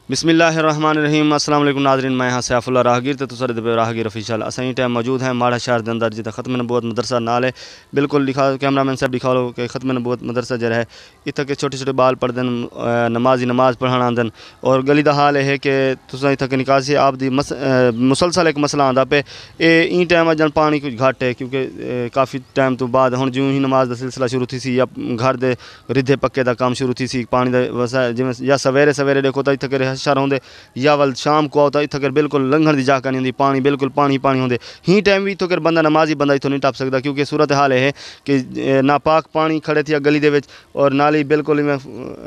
बिस्मिल्लाहिर्रहमानिर्रहीम। अस्सलाम वालेकुम नाज़रीन, मैं हाँ सैफुल्लाह राहगीर तो तुसारे दे राहगीर ऑफिशियल असां टाइम मौजूद हैं माड़ा शहर के अंदर जिते ख़त्म नबूवत मदरसा नाल है। बिल्कुल लिखा कैमरामैन साहब दिखा लो कि ख़त्म नबूवत मदरसा जो है इत्थे के छोटे छोटे बाल पढ़दन, नमाजी नमाज पढ़न आंदन। और गली का हाल है कि तुसां इत्थे के निकासी आप दी मुसलसल एक मसला आंदा पे ई टाइम अजन पानी कुछ घट है क्योंकि काफ़ी टाइम तो बाद हुण जिउं ही नमाज का सिलसिला शुरू थी सी या घर दे रिद्धे पक्के का काम शुरू थी सी पानी का वसा जिवें या सवेरे सवेरे देखो तो इत्थे के हशर होंदे या वल शाम को आओ तो इत्थे बिल्कुल लंघण की जाका नहीं होंदी, पानी बिल्कुल पानी पानी होंदे। ही टाइम भी इत्थों बंदा नमाजी बंदा इत्थों नहीं टप सकता क्योंकि सूरत हाल है कि नापाक पानी खड़े थी गली दे विच और नाली बिल्कुल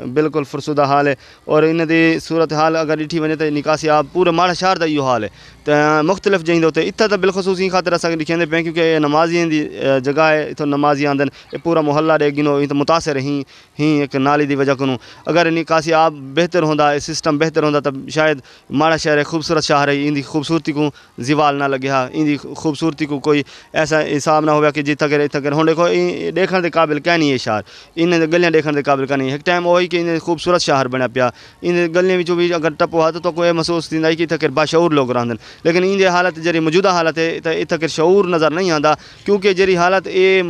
बिल्कुल फरसुदा हाल है। और इन दी सूरत हाल अगर ॾिठी वञे तो निकासी आप पूरे माड़ा शहर का इहो हाल है। तो मुख्तलिफ जगह उत्ते इत्थे तो बिलखसूस ई खातर असांखे ॾिखेंदे पे क्योंकि नमाजी की जगह है, इत्थों नमाजी आंदन पूरा मुहल्ला ॾे गिनो तो मुतासिर ही एक नाली की वजह को। अगर निकासी आप बेहतर होंदा, सिस्टम बेहतर होंदा तो शायद माड़ा शहर है खूबसूरत शहर है, इनकी खूबसूरती को जीवाल ना लगे हा, इनकी खूबसूरती को कोई ऐसा हिसाब ना हो कि जितना इतना हुण देखो देखने के काबिल क्या नहीं है शहर, इन गलियां देखने के काबिल क्या नहीं। एक टाइम वही कि इन खूबसूरत शहर बनया पिया, इन गलियों भी अगर टपो हा तो कोई महसूस थी कि इतने बाशऊर लोग रहंदन। लेकिन इन हालत जी मौजूदा हालत है तो इतने शऊर नज़र नहीं आता क्योंकि जी हालत ये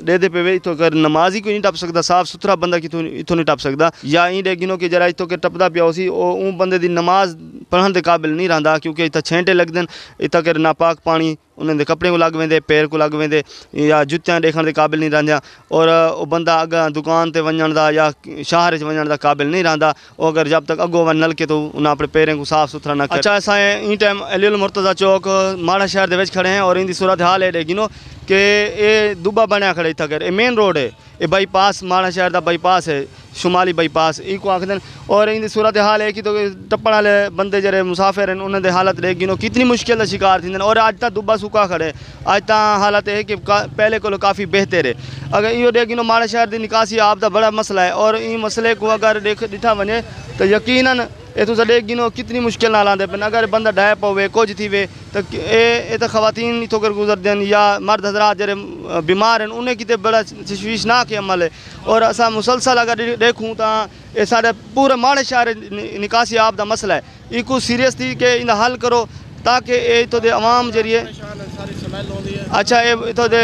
दे पे इतों कर नमाजी कोई नहीं टप सकता, साफ सुथरा बंदा कि इतों नहीं टप सकता। या इन गिनो कि जरा इतों के टपदा पिया उसी ऊ बंदे की नमाज पढ़ने के काबिल नहीं रहा क्योंकि इतना छेंटे लगते हैं, इतना कर नापाक पानी उन्हें कपड़े को लग वेंदे, पैर को लग वेंदे या जुत्तियां देखने के काबिल नहीं रहा। और वो बंदा अगर दुकान से वजन का या शहर वजन का काबिल नहीं रहा और अगर जब तक अगो वन नलके तो उन्हें अपने पैरों को साफ सुथरा ना कर। अच्छा असा इन टाइम अली मुर्तज़ा चौक माड़ा शहर के खड़े हैं और इनकी सूरत हाल है गिनो कि ये दुबा बनया खड़े इतना कर मेन रोड है, ये बाईपास माड़ा शहर का बाईपास है, शुमाली बाईपास इको आखदन। और इन सूरत हाल है कि तो टप्पण वाले बंदे जरे मुसाफिर हैं उन्होंने हालत देख गिनो कितनी मुश्किल का शिकार थी। और अज तक दुबा सुखा खड़े, अज तक हालत है कि पहले को काफ़ी बेहतर है। अगर यो देख गिनो माड़ा शहर की निकासी आप का बड़ा मसला है और इन मसले को अगर दिठा वने तो यकीनन ये तो देख गिनो कितनी मुश्किल नाल आते पे। अगर बंदा डह पवे कुछ थी वे तो ये तो खवातीन इतों कर गुजरते हैं या मर्द हजरात जरे बीमार हैं उन्हें कितने बड़ा तशवीशनाक अमल है। और असा मुसलसल अगर देखूँ तो ये सारे पूरे माड़े शहर निकासी आप का मसला है, इको सीरियस थी कि इन हल करो ताकि ये इतों दे आवाम जरिए। अच्छा ये इतों दे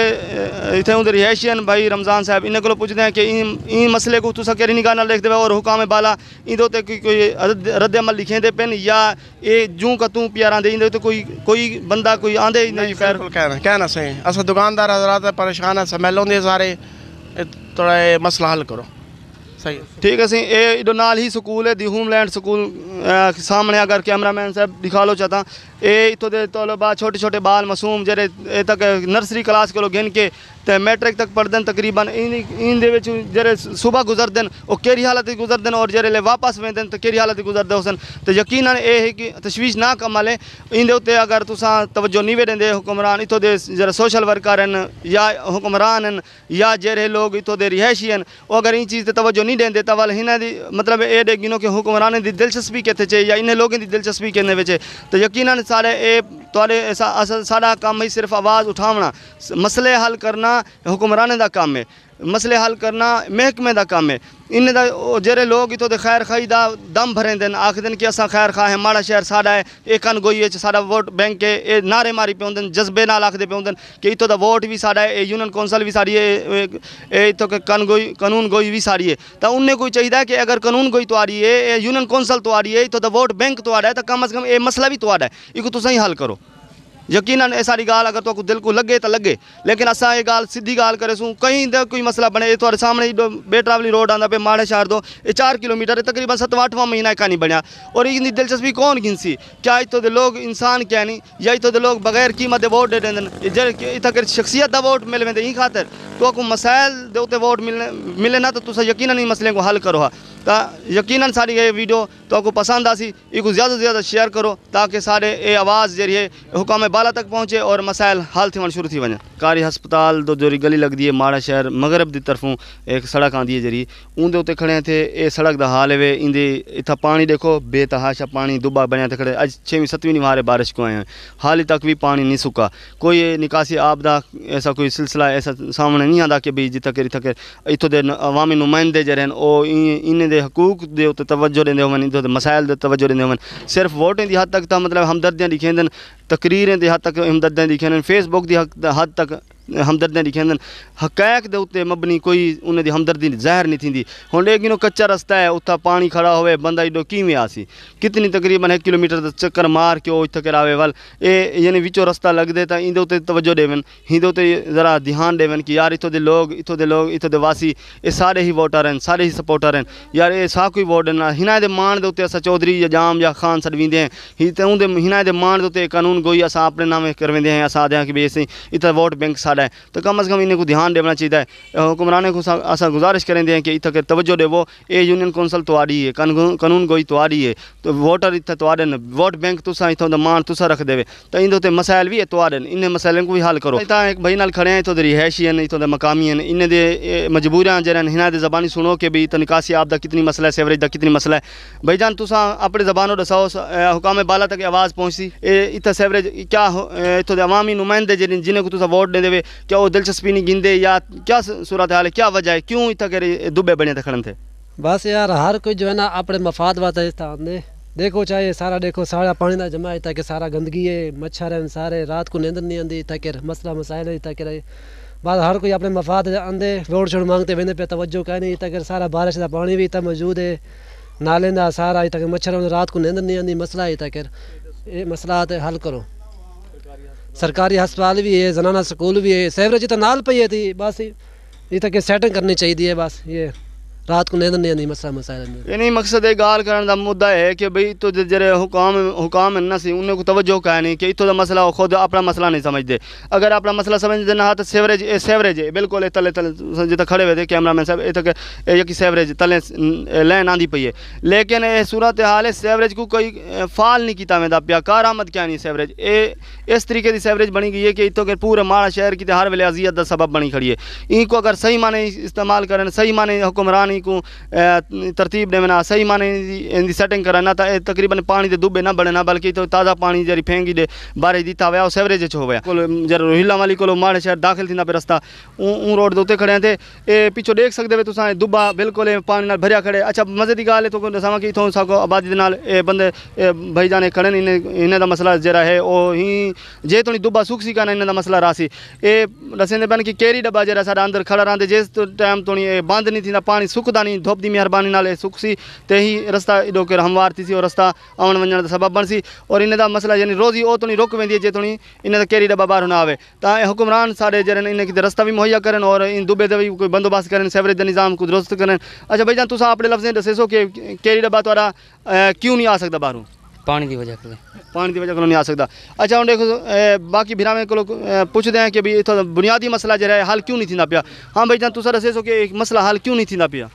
इतने उधर रिहायशियन भाई रमज़ान साहब इन्हें को पूछते हैं कि इन मसले को तुसा केरी निगाह नाल देखते हो और हुकाम बाला इधो ते कोई रद्द अमल लिखे दे पेन या ये जूं का तू प्यार आंदे इधे तो कोई बंदा कोई आंदे नहीं। खैर कहना सही अस दुकानदार हजरात परेशान है, स्मैल होंदी सारे, थोड़ा ये मसला हल करो सही। ठीक है सी ये इधर नाल ही स्कूल है दी होमलैंड स्कूल सामने अगर कैमरामैन साहब दिखा लो चाहता ये इतों दे तलबा छोटे छोटे बाल मासूम जरे तक नर्सरी क्लास को गिन के तो मैट्रिक तक पढ़ते तकरीबन इन जरे सुबह गुजरते हैं और केरी हालत गुजरते हैं और जरे वापस वेंदे तो केरी हालत गुजरते हुसन। तो यकीनन ये है कि तशवीशनाक अमल है। इन उत्ते अगर तुसा तवज्जो नहीं देंदे हुक्मरान इतों दे जरा सोशल वर्कर हैं या हुक्मरान हैं या जरे लोग इतों दे रिहायशी हैं वो अगर इन चीज़ तवज्जो नहीं देंदे तो वाल हिना दी मतलब ये दे गिनो कि हुक्मरान की दिलचस्पी कितने चे या इन लोगों की दिलचस्पी कितने विच तो यकीनन सारे ये तुहाडे साडा काम ही सिर्फ आवाज़ उठावना, मसले हल करना हुक्मराने का काम है, मसले हल करना महकमे का काम है। इन जरे लोग इतों खैर खाई का दम भरेंदे आखदन कि असा खैर खा है माड़ा शहर साडा है ये कन गोई साडा वोट बैंक है ये नारे मारी पे होंदन जज्बे नाल आखदे पे होंदन कि इतों दा वोट भी साडा है यूनियन कौंसल भी साड़ी है इतों के कानून गोई भी साड़ी है। तो उन्हें कोई चाहिए कि अगर कानून गोई तो आ रही है यूनियन कौंसल तो आ रही है इतों दा वोट बैंक तो आ रहा है तो कम अज़ कम ये मसला भी तो आ रहा है इको तुम ही हल करो। यकीनन ये सारी गाल अगर तो दिल को लगे तो लगे लेकिन असा ये गाल सीधी गाल करे सूँ कहीं कोई मसला बने तो सामने बेट्रावली रोड आंदा पे माड़े शहर दो ये 4 किलोमीटर है तकरीबन 7वां महीना का नहीं बनया। और इनकी दिलचस्पी कौन गिनसी क्या इतों दे लोग इंसान क्या नहीं या इतों दे लोग बगैर कीमत वोट दे दें इतना शख्सियत का वोट मिल वेंदे ई खातर तो आपको मसाइल दे उत्ते वोट मिले ना तो तुसा यकीनन इन मसले को हल करो। तो यकीनन सारी ये वीडियो तो आपको पसंद आसी इसको ज़्यादा से ज़्यादा शेयर करो ताकि सारे ये आवाज़ जरिए हुकाम बाला तक पहुँचे और मसाइल हल थी शुरू थी वजन। कारी हस्पताल दो जोरी गली लगती है माड़ा शहर मगरब की तरफों एक सड़क आती है जरी उनके उत्ते खड़े थे ये सड़क का हाल है इंदे इतना पानी देखो बेतहाशा पानी दुबा बनया थे खड़े अज 6वीं 7वीं निवारे बारिश को आए हैं हाल तक भी पानी नहीं सुखा कोई निकासी आपदा ऐसा कोई सिलसिला ऐसा सामने नहीं आता कि भाई जितना कर इतों के अवामी नुमाइंदे जरे इन دے حقوق دے تے توجہ دیندے ہون تے مسائل دے توجہ دیندے ہون صرف ووٹیں دی حد تک تا مطلب ہمدردیاں لکھیندن تقریریں دی حد تک ہمدردیاں لکھیندن فیس بک دی حد تک ہمدردیاں لکھیندن حقائق دے اوتے مبنی کوئی انہاں دی ہمدردی ظاہر نہیں تھیندی ہن لیکن کچا رستہ ہے اتھا پانی کھڑا ہوئے بندہ ایڈو کیویں آسی کتنی تقریباً 1 کلومیٹر دا چکر مار کے اتھے کراوے ول اے یعنی وچوں رستہ لگ دے تا ایندے اوتے توجہ دیون ہندے اوتے ذرا دھیان دیون کہ یار اتھوں دے لوگ اتھوں دے واسی اے سارے ہی ووٹر ہیں سارے ہی سپورٹر ہیں یار اے سا کوئی ووٹ نہ ہنا دے مان دے اوتے اسا چودھری یا جام یا خان سڑویندے ہیں ہی تے اون دے ہنا دے مان دے اوتے قانون گوئی اسا اپنے نامے کرویندے ہیں اسا دیاں کہ بھی اسی اتھا ووٹ بینک ساڈا ہے تو کم از کم انہیں کو دھیان دینا چاہیے حکمرانوں کو اسا گزارش کریں دیں کہ اتھا توجہ دے وہ اے یونین کونسل تواری ہے قانون گوئی تواری ہے تو ووٹر اتھا توارن ووٹ بینک تسا اتھوں دا مان تسا رکھ دے تو اندے تے مسائل بھی توارن ان مسائلوں کو بھی حل کرو تا ایک بھائی نال کھڑے ہیں اتھوں دے رہائشی ہیں اتھوں دے مقامی ہیں ان دے مجبوریاں جڑن ہنا دے زبانی سنو کہ بھی نکاسی آب دا کتنی مسئلہ ہے سیوریج دا کتنی مسئلہ ہے بھائی جان تسا اپنے زبانوں دساؤ حکام بالا تک آواز پہنچتی اتھا سیوریج کیا اتھوں دے عوامی نمائندے جنہیں کو تسا ووٹ دے دے کیا وہ دلچسپی نہیں گندے یا کیا صورتحال ہے کیا وجہ ہے کیوں اتھا کہ دبے بنے کھڑن تھے بس یار ہر کوئی جو ہے نا اپنے مفاد واسطے آندے دیکھو چاہے سارا دیکھو سارا پانی دا جمع ہے کہ سارا گندگی ہے مچھر ہیں سارے رات کو نیندر نہیں آندی تاکہ مسئلہ مسائل ہے تاکہ بعد ہر کوئی اپنے مفاد آندے ووٹ چھوڑ مانگتے ویندے پہ توجہ کا نہیں تاکہ سارا بارش دا پانی بھی اتنا موجود ہے نالے دا سارا تاکہ مچھر رات کو نیندر نہیں آندی مسئلہ ہے تاکہ یہ مسئلہ حل کرو سرکاری ہسپتال بھی ہے زنانہ سکول بھی ہے سیوریج تو نال پئی ہے تھی بس یہ تک سیٹنگ کرنی چاہیے بس یہ رات کو نیند نہیں آتی مسئلہ مسائل یعنی مقصد ہے گال کرنے دا مدعا ہے کہ بھئی تو جڑے حکام ہیں سی انہیں کو توجہ کا نہیں کہ اتھوں دا مسئلہ خود اپنا مسئلہ نہیں سمجھتے اگر اپنا مسئلہ سمجھتے نہ تو سیوریج ہے بالکل تلے جتنے کھڑے ہوئے تھے کیمرہ مین صاحب یہ سیوریج تلے لین آندھی پئی ہے لیکن یہ صورتحال ہے سیوریج کو کوئی فعال نہیں کیتا ویندا پیا کارآمد کیا نہیں سیوریج اس طریقے دی سیوریج بنی گئی ہے کہ اتوں کے پورے ماڑا شہر کی ہر ویلے اذیت دا سبب بنی کھڑی ہے ان کو اگر صحیح معنی استعمال کرن صحیح معنی حکمران کو ترتیب دینا صحیح معنی ان دی سیٹنگ کرنا تا تقریباً پانی دے دبے نہ بڑھنا بلکہ تو تازہ پانی جری پھینگی دے بارش دیتا ہوا سیوریج چ ہویا کول جر روہیلا والی کولو ماڑے شہر داخل تھیندا پہ رستہ اون روڈ دے اوتے کھڑے تے اے پیچھے دیکھ سکدے وے تساں دبا بالکل پانی نال بھریا کھڑے اچھا مزے دی گل ہے تو دساواں کہ اتھوں ساکو آبادی دے نال اے بندے بھائی جانے کھڑے انہاں دا مسئلہ جڑا ہے او ہی جے تو دبا سوکھ سی کنا انہاں دا مسئلہ راسی اے دسندے پن کہ کیری ڈبا جڑا ساڈا اندر کھڑا رہندے جس ٹائم تو بند نہیں تھیندا پانی سکدا نہیں دھوپ دی مہربانی نال سکھ سی تے ہی رستہ ایڈو کہ ہموار تھی سی اور رستہ آن ونجن دا سبب بن سی اور انہیں دا مسئلہ یعنی روزی او تو نہیں رک ویندی ہے جے تو نہیں انہیں دا کیری ڈبا باہر نہ آوے تا حکمران سارے جڑے انہیں کی رستہ بھی مہیا کرن اور ان دبے دے بھی کوئی بندوبست کرن سیوریج دا نظام کو درست کرن اچھا بھائی جان تساں اپنے لفظیں دسے سو کہ کیری ڈبا تہاڈا کیوں نہیں آ سکدا باہروں پانی دی وجہ سے پانی دی وجہ کو نہیں آ سکدا اچھا ہن دیکھو باقی بھراویں کولو پوچھدے ہیں کہ بھی بنیادی مسئلہ جڑا ہے حل کیوں نہیں تھیندا پیا ہاں بھائی جان تساں دسے سو کہ ایک مسئلہ حل کیوں نہیں تھیندا پیا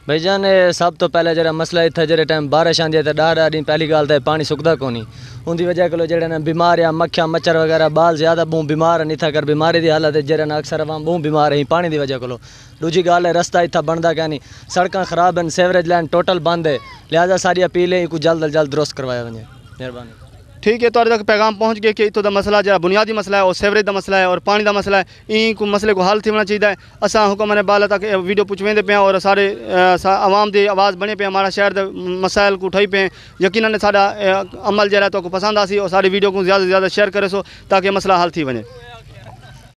بھائی جان سب تو پہلے جڑا مسئلہ اتنا جڑے ٹائم بارش آتی ہے تو ڈاہ دن پہلی گل تو پانی سکتا کو نہیں ان کی وجہ کو جڑے بیماریاں مکھیاں مچھر وغیرہ بال زیادہ بہت بیمار ہیں اتنا کر بیماری دی حالت ہے جڑے اکثر عوام بہت بیمار ہیں پانی دی وجہ کو دوجی گل ہے رستہ اتنا بنتا کیا نہیں سڑکاں خراب ہیں سیوریج لائن ٹوٹل بند ہے لہٰذا ساری اپیل ہے کو جلد از جلد درست کروایا وجے مہربانی ٹھیک ہے تو تک پیغام پہنچ گیا کہ اتوں دا مسئلہ جو بنیادی مسئلہ ہے اور سیوریج دا مسئلہ ہے اور پانی دا مسئلہ ہے ان کو مسئلے کو حل تھونا چاہیے اساں حکومت بالا تک ویڈیو پہنچویں پہ اور سارے عوام دی آواز بنے پہ ہمارا شہر دے مسائل کو اٹھائی پہ یقیناً سارا عمل جو ہے تو کو پسند آسی اور ساری ویڈیو کو زیادہ سے زیادہ شیئر کرے سو تاکہ مسئلہ حل تھی ونے